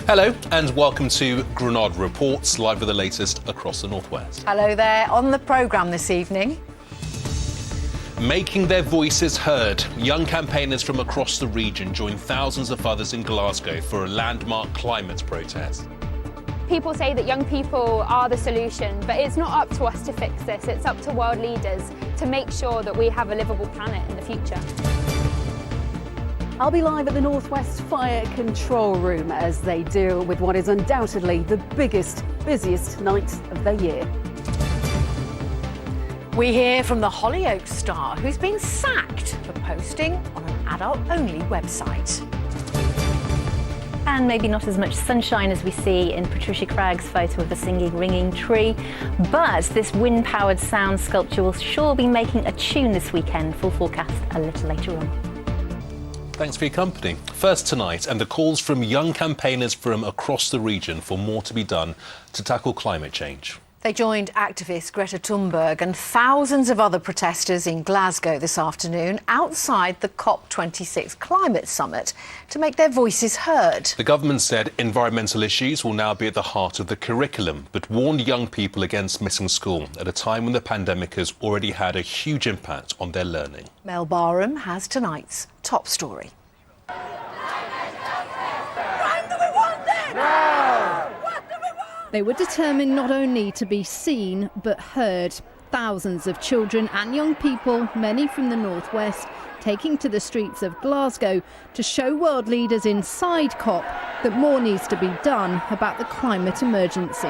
Hello and welcome to Granada Reports, live with the latest across the northwest. Hello there. On the programme this evening, making their voices heard, young campaigners from across the region join thousands of others in Glasgow for a landmark climate protest. People say that young people are the solution, but it's not up to us to fix this. It's up to world leaders to make sure that we have a livable planet in the future. I'll be live at the Northwest Fire Control Room as they deal with what is undoubtedly the biggest, busiest night of the year. we hear from the Hollyoaks star who's been sacked for posting on an adult-only website. And maybe not as much sunshine as we see in Patricia Craig's photo of the singing, ringing tree. But this wind-powered sound sculpture will sure be making a tune this weekend. Full forecast a little later on. Thanks for your company. First tonight, and the calls from young campaigners from across the region for more to be done to tackle climate change. They joined activist Greta Thunberg and thousands of other protesters in Glasgow this afternoon outside the COP26 climate summit to make their voices heard. The government said environmental issues will now be at the heart of the curriculum, but warned young people against missing school at a time when the pandemic has already had a huge impact on their learning. Mel Barham has tonight's top story. They were determined not only to be seen, but heard. Thousands of children and young people, many from the northwest, taking to the streets of Glasgow to show world leaders inside COP that more needs to be done about the climate emergency.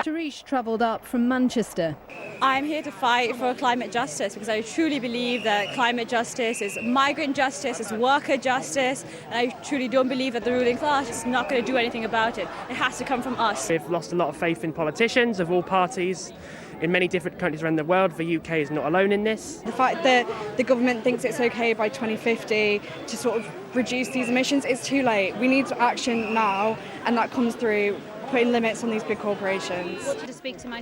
Therese travelled up from Manchester. I'm here to fight for climate justice because I truly believe that climate justice is migrant justice, is worker justice, and I truly don't believe that the ruling class is not going to do anything about it. It has to come from us. We've lost a lot of faith in politicians of all parties in many different countries around the world. The UK is not alone in this. The fact that the government thinks it's okay by 2050 to sort of reduce these emissions, it's too late. We need action now, and that comes through putting limits on these big corporations.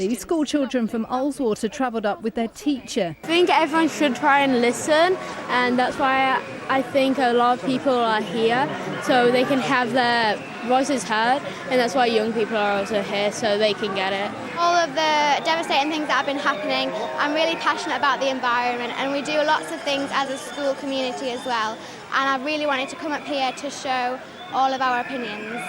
These school children from Ullswater travelled up with their teacher. I think everyone should try and listen, and that's why I think a lot of people are here, so they can have their voices heard, and that's why young people are also here, so they can get it. All of the devastating things that have been happening, I'm really passionate about the environment, and we do lots of things as a school community as well, and I really wanted to come up here to show all of our opinions.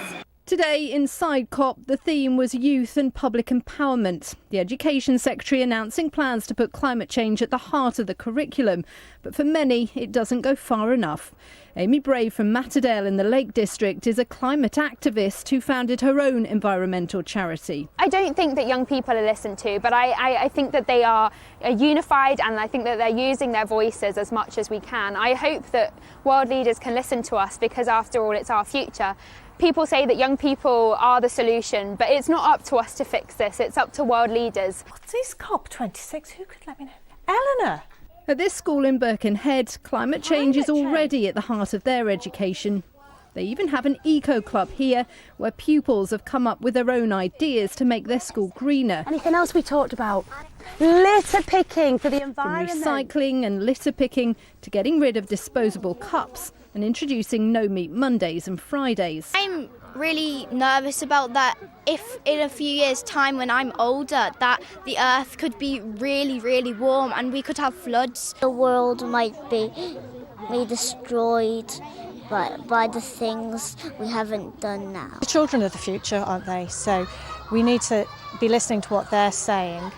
Today, inside COP, the theme was youth and public empowerment. The Education Secretary announcing plans to put climate change at the heart of the curriculum. But for many, it doesn't go far enough. Amy Brave from Matterdale in the Lake District is a climate activist who founded her own environmental charity. I don't think that young people are listened to, but I think that they are unified, and I think that they're using their voices as much as we can. I hope that world leaders can listen to us because, after all, it's our future. People say that young people are the solution, but it's not up to us to fix this. It's up to world leaders. What's this COP26? Who could let me know? Eleanor! At this school in Birkenhead, climate change is already at the heart of their education. They even have an eco club here where pupils have come up with their own ideas to make their school greener. Anything else we talked about? Litter picking for the environment. From recycling and litter picking to getting rid of disposable cups and introducing no-meat Mondays and Fridays. I'm really nervous about that. If in a few years' time when I'm older, that the earth could be really, really warm and we could have floods. The world might be destroyed by the things we haven't done now. The children are the future, aren't they? So we need to be listening to what they're saying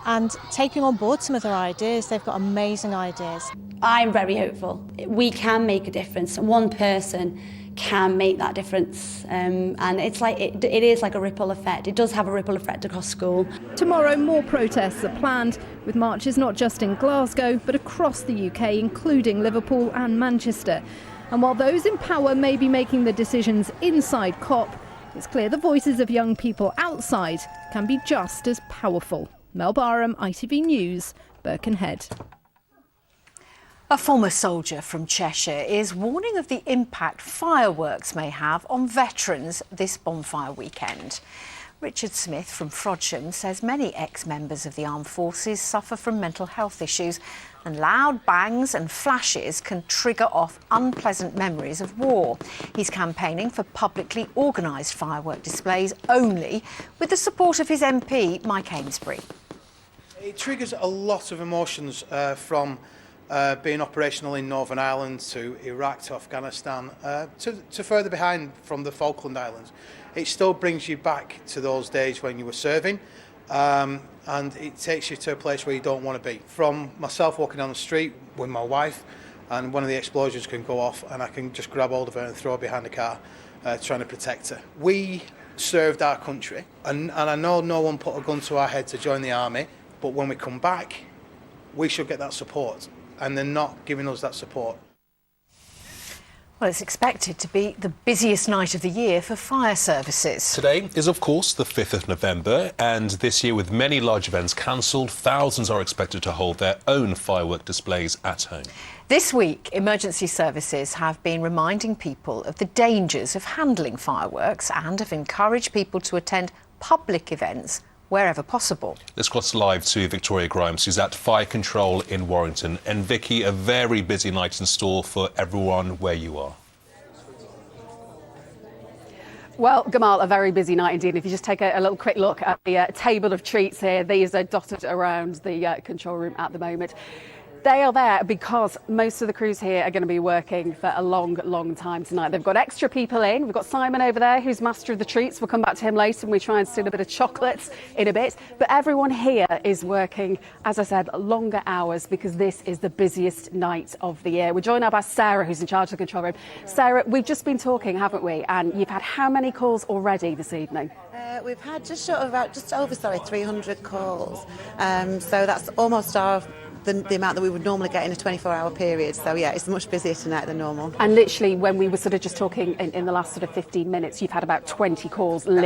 and taking on board some of their ideas. They've got amazing ideas. I'm very hopeful. We can make a difference. One person can make that difference, and it's like it is like a ripple effect. It does have a ripple effect across school. Tomorrow, more protests are planned, with marches not just in Glasgow but across the UK, including Liverpool and Manchester. And while those in power may be making the decisions inside COP, it's clear the voices of young people outside can be just as powerful. Mel Barham, ITV News, Birkenhead. A former soldier from Cheshire is warning of the impact fireworks may have on veterans this bonfire weekend. Richard Smith from Frodsham says many ex-members of the armed forces suffer from mental health issues, and loud bangs and flashes can trigger off unpleasant memories of war. He's campaigning for publicly organised firework displays only, with the support of his MP, Mike Amesbury. It triggers a lot of emotions from being operational in Northern Ireland to Iraq to Afghanistan to further behind from the Falkland Islands. It still brings you back to those days when you were serving, and it takes you to a place where you don't want to be. From myself walking down the street with my wife, and one of the explosions can go off and I can just grab hold of her and throw her behind the car trying to protect her. We served our country, and I know no one put a gun to our head to join the army, but when we come back we should get that support, and they're not giving us that support. Well, it's expected to be the busiest night of the year for fire services. Today is, of course, the 5th of November, and this year, with many large events cancelled, thousands are expected to hold their own firework displays at home. This week, emergency services have been reminding people of the dangers of handling fireworks and have encouraged people to attend public events wherever possible. Let's cross live to Victoria Grimes, who's at Fire Control in Warrington. And Vicky, a very busy night in store for everyone where you are. Well, Gamal, a very busy night indeed. If you just take a little quick look at the table of treats here, these are dotted around the control room at the moment. They are there because most of the crews here are going to be working for a long, long time tonight. They've got extra people in. We've got Simon over there, who's master of the treats. We'll come back to him later when we try and steal a bit of chocolates in a bit. But everyone here is working, as I said, longer hours because this is the busiest night of the year. We're joined now by Sarah, who's in charge of the control room. Sarah, we've just been talking, haven't we? And you've had how many calls already this evening? We've had just over 300 calls. So that's almost the amount that we would normally get in a 24-hour period. So, yeah, it's much busier tonight than normal. And literally, when we were sort of just talking in the last sort of 15 minutes, you've had about 20 calls in the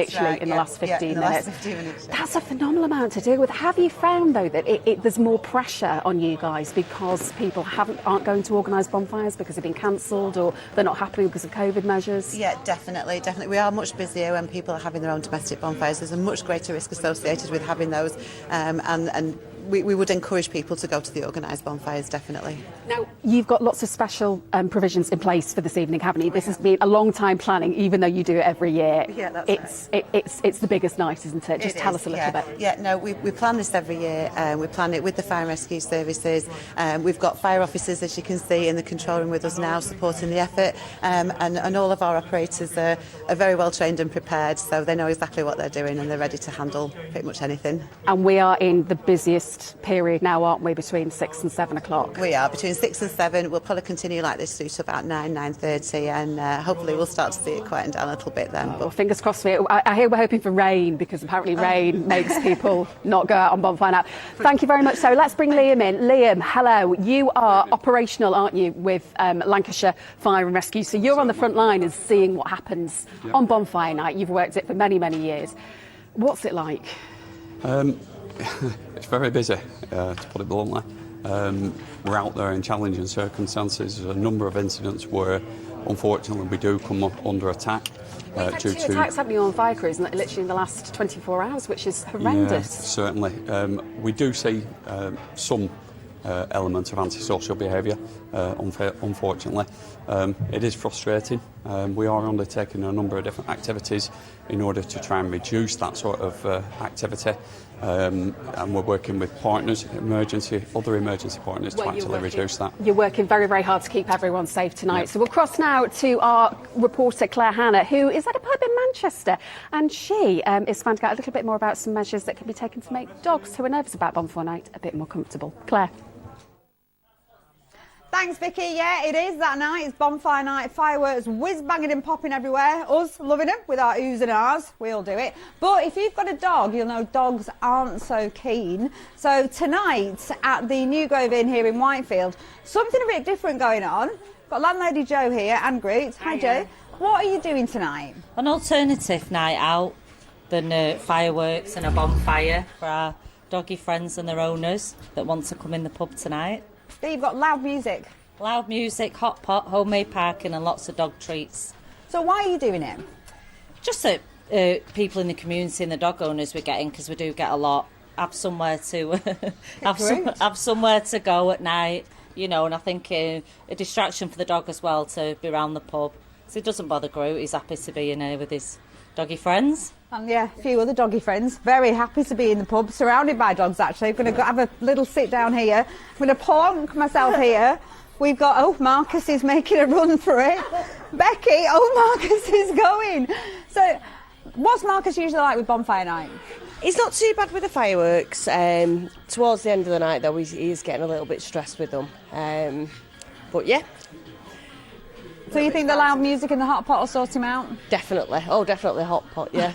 last 15 minutes. That's a phenomenal amount to deal with. Have you found, though, that there's more pressure on you guys because people aren't going to organise bonfires because they've been cancelled or they're not happening because of COVID measures? Yeah, definitely. We are much busier when people are having their own domestic bonfires. There's a much greater risk associated with having those, and we would encourage people to go to the organised bonfires, definitely. Now, you've got lots of special provisions in place for this evening, haven't you? This has been a long time planning, even though you do it every year. Yeah, that's right. It's the biggest night, isn't it? Just tell us a little bit. Yeah, no, we plan this every year. We plan it with the fire and rescue services. We've got fire officers, as you can see, in the control room with us now, supporting the effort. And all of our operators are very well trained and prepared, so they know exactly what they're doing and they're ready to handle pretty much anything. And we are in the busiest period now, aren't we, between 6 and 7 o'clock? We are, between 6 and 7. We'll probably continue like this through to about 9:30, and hopefully we'll start to see it quieten down a little bit then. Well, fingers crossed for you. I hear we're hoping for rain, because apparently rain makes people not go out on Bonfire Night. Thank you very much. So let's bring Liam in. Liam, hello. You are operational, aren't you, with Lancashire Fire and Rescue? So you're on the front line and seeing what happens on Bonfire Night. You've worked it for many, many years. What's it like? It's very busy, to put it bluntly. We're out there in challenging circumstances. There's a number of incidents where, unfortunately, we do come up under attack. We've had 2 attacks, haven't you, on fire crews, literally in the last 24 hours, which is horrendous. Yeah, certainly. We do see some element of antisocial behaviour, unfortunately. It is frustrating. We are undertaking a number of different activities in order to try and reduce that sort of activity. And we're working with partners, other emergency partners, to actually reduce that. You're working very, very hard to keep everyone safe tonight. Yep. So we'll cross now to our reporter, Claire Hannah, who is at a pub in Manchester. And she is finding out a little bit more about some measures that can be taken to make dogs who are nervous about Bonfire Night a bit more comfortable. Claire. Thanks, Vicky. Yeah, it is that night. It's Bonfire Night. Fireworks whiz-banging and popping everywhere. Us loving them with our oohs and ahs. We all do it. But if you've got a dog, you'll know dogs aren't so keen. So tonight at the New Grove Inn here in Whitefield, something a bit different going on. Got landlady Jo here and Groot. Hi, Jo. What are you doing tonight? An alternative night out than fireworks and a bonfire for our doggy friends and their owners that want to come in the pub tonight. You've got loud music. Loud music, hot pot, homemade parking and lots of dog treats. So why are you doing it? Just a people in the community and the dog owners we're getting, because we do get a lot, have somewhere to have somewhere to go at night, you know, and I think a distraction for the dog as well to be around the pub. So it doesn't bother Groot, he's happy to be in here with his doggy friends. And yeah, a few other doggy friends. Very happy to be in the pub, surrounded by dogs actually. I'm going to have a little sit down here. I'm going to plonk myself here. We've got, oh, Marcus is making a run for it. Becky, oh, Marcus is going. So what's Marcus usually like with Bonfire Night? He's not too bad with the fireworks. Towards the end of the night, though, he's getting a little bit stressed with them. But yeah. So you think the loud music in the hot pot will sort him out? Definitely. Oh, definitely hot pot, yeah.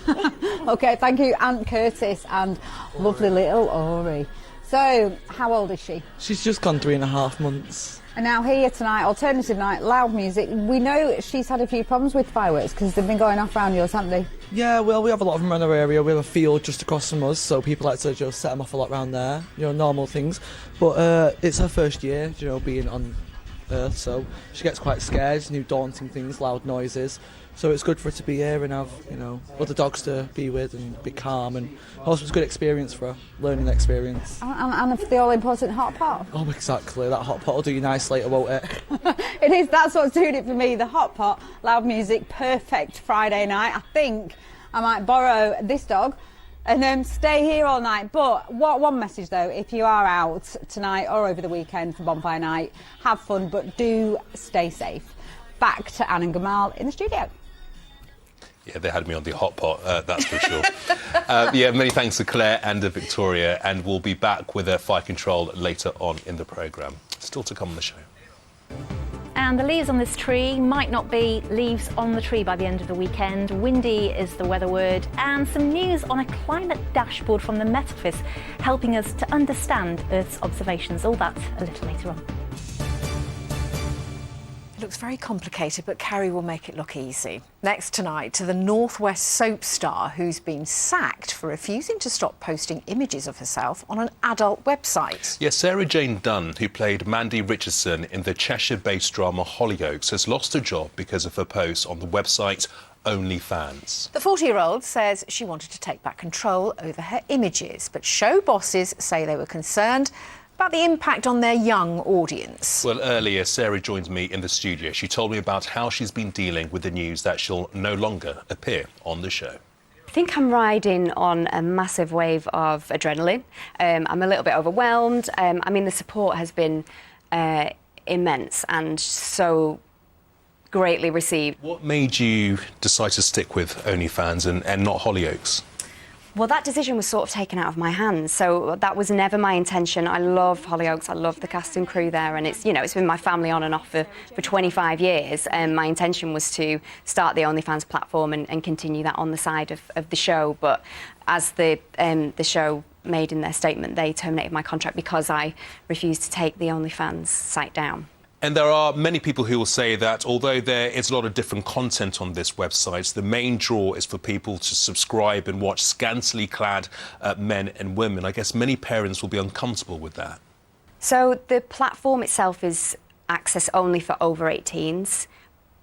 OK, thank you, Aunt Curtis and lovely little Ori. So, how old is she? She's just gone 3.5 months. And now here tonight, alternative night, loud music. We know she's had a few problems with fireworks because they've been going off around yours, haven't they? Yeah, well, we have a lot of them around our area. We have a field just across from us, so people like to just set them off a lot around there, you know, normal things. But it's her first year, you know, being on Earth, so she gets quite scared, new daunting things, loud noises. So it's good for her to be here and have, you know, other dogs to be with and be calm, and also it's a good experience for her, learning experience. And the all-important hot pot. Oh, exactly, that hot pot will do you nice later, won't it? It is, that's what's doing it for me, the hot pot, loud music, perfect Friday night. I think I might borrow this dog and stay here all night. But one message though, if you are out tonight or over the weekend for Bonfire Night, have fun, but do stay safe. Back to Anne and Gamal in the studio. Yeah, they had me on the hot pot, that's for sure. Yeah, many thanks to Claire and Victoria, and we'll be back with fire control later on in the programme. Still to come on the show. And the leaves on this tree might not be leaves on the tree by the end of the weekend. Windy is the weather word, and some news on a climate dashboard from the Met Office helping us to understand Earth's observations. All that a little later on. It looks very complicated, but Carrie will make it look easy. Next tonight, to the North West soap star who's been sacked for refusing to stop posting images of herself on an adult website. Yes, Sarah Jane Dunn, who played Mandy Richardson in the Cheshire-based drama Hollyoaks, has lost her job because of her posts on the website OnlyFans. The 40-year-old says she wanted to take back control over her images, but show bosses say they were concerned about the impact on their young audience. Well, earlier, Sarah joined me in the studio. She told me about how she's been dealing with the news that she'll no longer appear on the show. I think I'm riding on a massive wave of adrenaline. I'm a little bit overwhelmed. I mean, the support has been immense and so greatly received. What made you decide to stick with OnlyFans and not Hollyoaks? Well, that decision was sort of taken out of my hands, so that was never my intention. I love Hollyoaks, I love the cast and crew there, and it's, you know, it's been my family on and off for 25 years, and my intention was to start the OnlyFans platform and continue that on the side of the show, but as the show made in their statement, they terminated my contract because I refused to take the OnlyFans site down. And there are many people who will say that although there is a lot of different content on this website, the main draw is for people to subscribe and watch scantily clad men and women. I guess many parents will be uncomfortable with that. So the platform itself is access only for over 18s,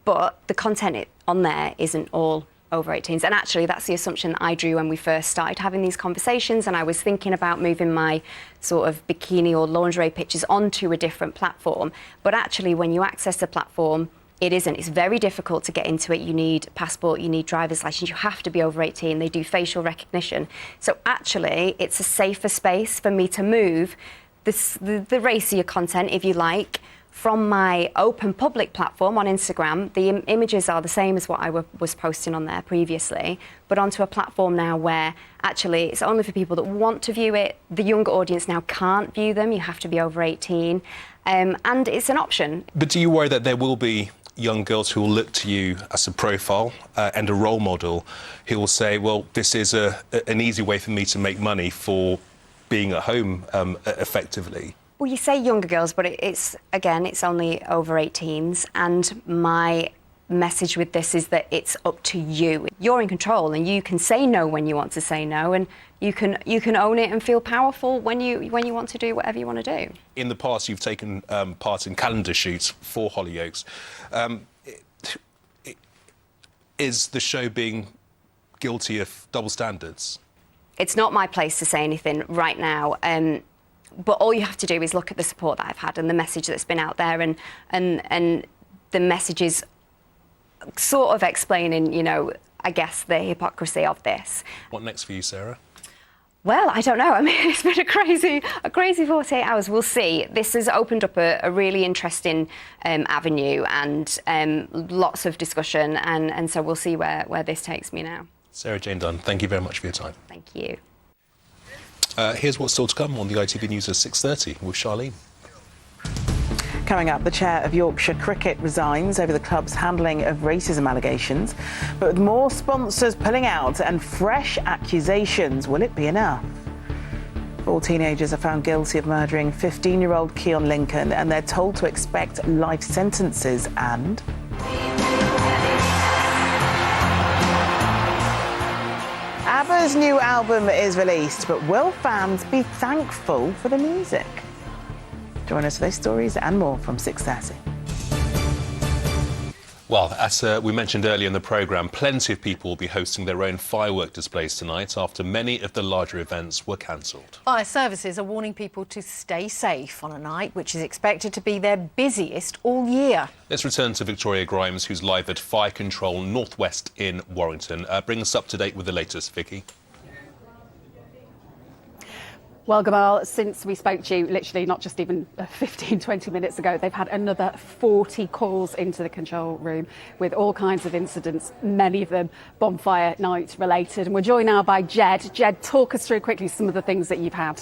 but the content on there isn't all over 18s. And actually, that's the assumption that I drew when we first started having these conversations, and I was thinking about moving my sort of bikini or lingerie pictures onto a different platform. But actually, when you access the platform, it isn't. It's very difficult to get into it. You need a passport, you need driver's license, you have to be over 18. They do facial recognition. So actually, it's a safer space for me to move the racier content, if you like, from my open public platform on Instagram. The images are the same as what I was posting on there previously, but onto a platform now where actually it's only for people that want to view it. The younger audience now can't view them. You have to be over 18, and it's an option. But do you worry that there will be young girls who will look to you as a profile and a role model who will say, well, this is an easy way for me to make money for being at home effectively? Well, you say younger girls, but it's only over 18s, and my message with this is that it's up to you. You're in control, and you can say no when you want to say no, and you can own it and feel powerful when you want to do whatever you want to do. In the past, you've taken part in calendar shoots for Hollyoaks. Is the show being guilty of double standards? It's not my place to say anything right now. But all you have to do is look at the support that I've had and the message that's been out there, and the messages sort of explaining, you know, I guess the hypocrisy of this. What next for you, Sarah? Well, I don't know. I mean, it's been a crazy 48 hours. We'll see. This has opened up a really interesting avenue and lots of discussion, and so we'll see where this takes me now. Sarah Jane Dunn, thank you very much for your time. Thank you. Here's what's still to come on the ITV News at 6:30 with Charlene. Coming up, the chair of Yorkshire Cricket resigns over the club's handling of racism allegations. But with more sponsors pulling out and fresh accusations, will it be enough? 4 teenagers are found guilty of murdering 15-year-old Keon Lincoln, and they're told to expect life sentences. And ABBA's new album is released, but will fans be thankful for the music? Join us for those stories and more from 6:30. Well, as we mentioned earlier in the programme, plenty of people will be hosting their own firework displays tonight after many of the larger events were cancelled. Fire services are warning people to stay safe on a night which is expected to be their busiest all year. Let's return to Victoria Grimes, who's live at Fire Control Northwest in Warrington. Bring us up to date with the latest, Vicky. Well, Gamal, since we spoke to you, literally not just even 15, 20 minutes ago, they've had another 40 calls into the control room with all kinds of incidents, many of them Bonfire Night related. And we're joined now by Jed. Jed, talk us through quickly some of the things that you've had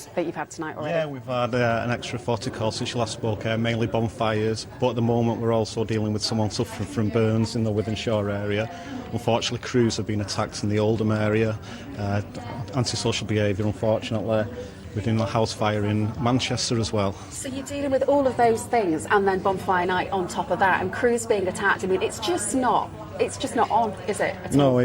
tonight already. Yeah, we've had an extra 40 calls since you last spoke, mainly bonfires, but at the moment we're also dealing with someone suffering from burns in the Withenshaw area. Unfortunately, crews have been attacked in the Oldham area, antisocial behaviour, unfortunately. We're doing a house fire in Manchester as well. So you're dealing with all of those things and then Bonfire Night on top of that and crews being attacked. I mean, it's just not on, is it? No,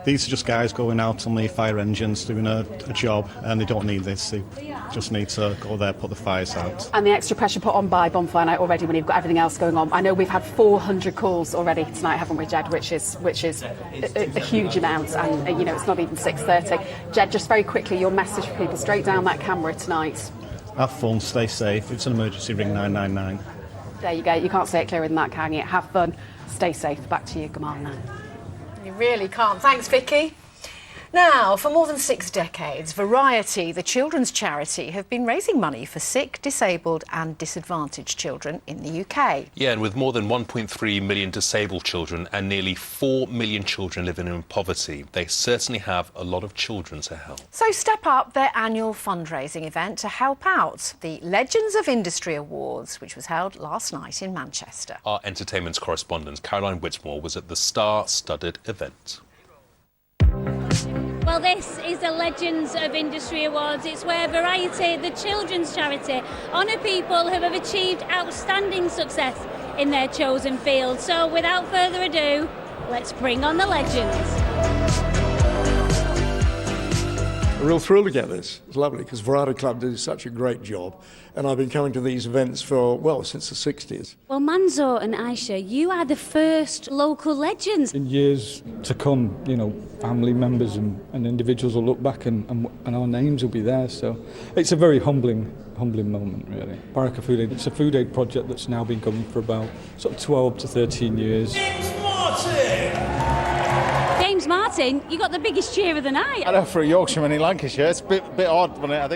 these are just guys going out on the fire engines doing a job, and they don't need this. They just need to go there, put the fires out. And the extra pressure put on by Bonfire Night already when you've got everything else going on. I know we've had 400 calls already tonight, haven't we, Jed? Which is a huge amount, and you know it's not even 6:30. Jed, just very quickly, your message for people straight down that camera tonight. Have fun, stay safe. If it's an emergency, ring 999. There you go. You can't say it clearer than that, can you? Have fun, stay safe. Back to you, Gamal, now. You really can't. Thanks, Vicky. Now, for more than 6 decades, Variety, the children's charity, have been raising money for sick, disabled and disadvantaged children in the UK. Yeah, and with more than 1.3 million disabled children and nearly 4 million children living in poverty, they certainly have a lot of children to help. So step up their annual fundraising event to help out, the Legends of Industry Awards, which was held last night in Manchester. Our entertainment correspondent, Caroline Whitmore, was at the star-studded event. Well, this is the Legends of Industry Awards. It's where Variety, the children's charity, honour people who have achieved outstanding success in their chosen field. So without further ado, let's bring on the legends. A real thrill to get this. It's lovely because Variety Club do such a great job, and I've been coming to these events for, well, since the 60s. Well, Manzo and Aisha, you are the first local legends. In years to come, you know, family members and individuals will look back and our names will be there, so it's a very humbling moment, really. Baraka Food Aid, it's a food aid project that's now been going for about sort of 12 to 13 years. James Martin, you got the biggest cheer of the night. I know, for a Yorkshireman in Lancashire, it's a bit odd, wasn't it? I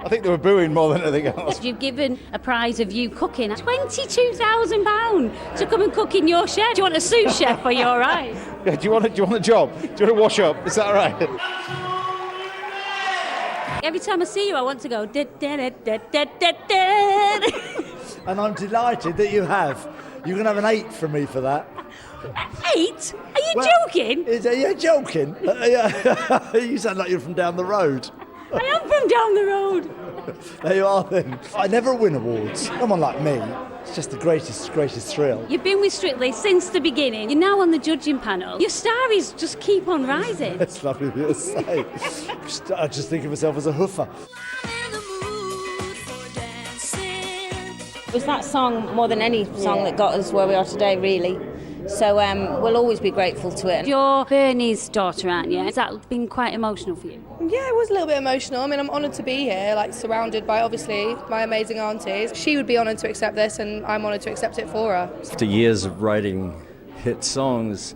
think they were booing more than anything else. You've given a prize of you cooking £22,000 to come and cook in your shed. Do you want a sous chef? Are you all right? Yeah, do you want a job? Do you want to wash up? Is that all right? Every time I see you, I want to go. Da, da, da, da, da, da, da. And I'm delighted that you have. You can have an 8 from me for that. 8? Are you joking? You're joking. You sound like you're from down the road. I am from down the road. There you are then. I never win awards. Someone like me, it's just the greatest thrill. You've been with Strictly since the beginning. You're now on the judging panel. Your stars just keep on rising. That's lovely to say. I just think of myself as a hoofer. It was that song more than any song that got us where we are today, really. So we'll always be grateful to it. You're Bernie's daughter, aren't you? Has that been quite emotional for you? Yeah, it was a little bit emotional. I mean, I'm honoured to be here, like surrounded by obviously my amazing aunties. She would be honoured to accept this, and I'm honoured to accept it for her. After years of writing hit songs,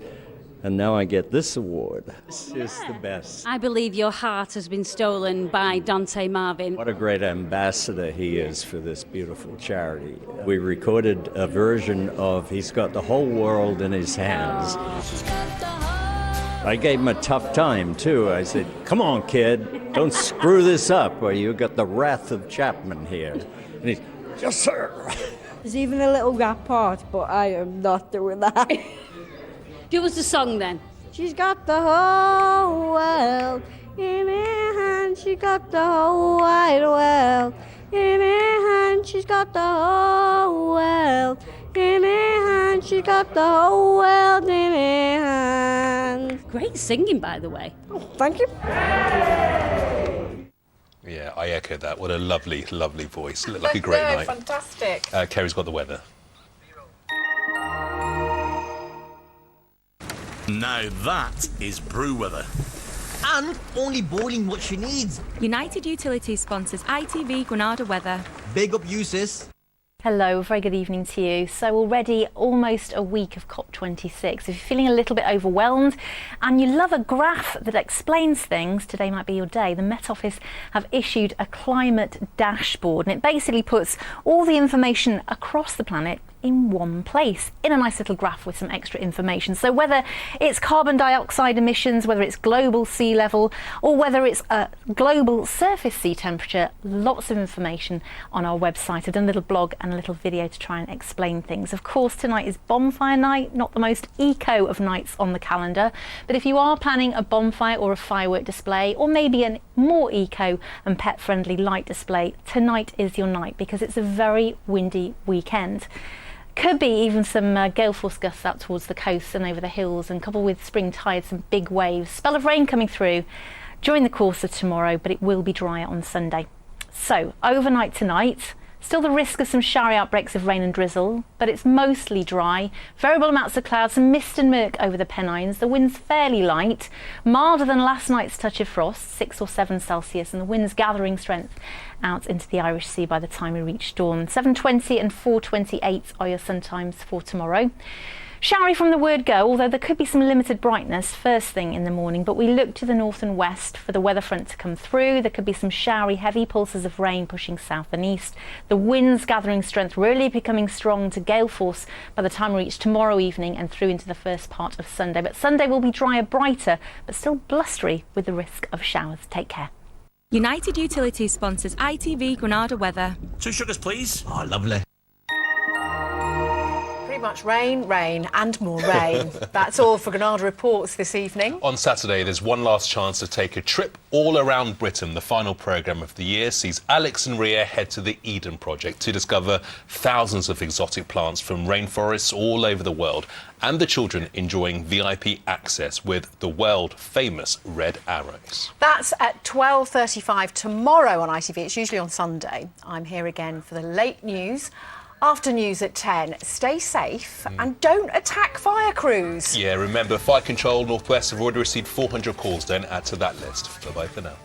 and now I get this award. This is the best. I believe your heart has been stolen by Dante Marvin. What a great ambassador he is for this beautiful charity. We recorded a version of He's Got the Whole World in His Hands. I gave him a tough time, too. I said, come on, kid, don't screw this up, or you got the wrath of Chapman here. And he's, yes, sir. There's even a little rap part, but I am not doing that. Give us the song then. She's got the whole world in her hand. She got the whole wide world in her hand. She's got the whole world in her hand. She got the whole world in her hand. Great singing, by the way. Oh, thank you. Yeah, I echo that. What a lovely, lovely voice. Looked like a great night. Fantastic. Kerry's got the weather. Now that is brew weather. And only boiling what she needs. United Utilities sponsors ITV Granada weather. Big up you, sis. Hello, very good evening to you. So already almost a week of COP26. If you're feeling a little bit overwhelmed and you love a graph that explains things, today might be your day. The Met Office have issued a climate dashboard, and it basically puts all the information across the planet in one place, in a nice little graph with some extra information. So whether it's carbon dioxide emissions, whether it's global sea level, or whether it's a global surface sea temperature, lots of information on our website. I've done a little blog and a little video to try and explain things. Of course, tonight is Bonfire Night, not the most eco of nights on the calendar, but if you are planning a bonfire or a firework display, or maybe a more eco and pet-friendly light display, tonight is your night, because it's a very windy weekend. Could be even some gale force gusts out towards the coast and over the hills, and coupled with spring tides, some big waves. Spell of rain coming through during the course of tomorrow, but it will be drier on Sunday. So overnight tonight, still the risk of some showery outbreaks of rain and drizzle, but it's mostly dry. Variable amounts of clouds, some mist and murk over the Pennines. The wind's fairly light, milder than last night's touch of frost, 6 or 7 Celsius, and the wind's gathering strength out into the Irish Sea by the time we reach dawn. 7:20 and 4:28 are your sun times for tomorrow. Showery from the word go, although there could be some limited brightness first thing in the morning, but we look to the north and west for the weather front to come through. There could be some showery, heavy pulses of rain pushing south and east. The winds gathering strength, really becoming strong to gale force by the time we reach tomorrow evening and through into the first part of Sunday. But Sunday will be drier, brighter, but still blustery with the risk of showers. Take care. United Utilities sponsors ITV Granada weather. 2 sugars, please. Oh, lovely. Pretty much rain, rain and more rain. That's all for Granada Reports this evening. On Saturday, there's one last chance to take a trip all around Britain. The final programme of the year sees Alex and Ria head to the Eden Project to discover thousands of exotic plants from rainforests all over the world, and the children enjoying VIP access with the world-famous red arrows. That's at 12:35 tomorrow on ITV. It's usually on Sunday. I'm here again for the late news. After news at 10, stay safe and don't attack fire crews. Yeah, remember, Fire Control North West have already received 400 calls. Don't add to that list. Bye-bye for now.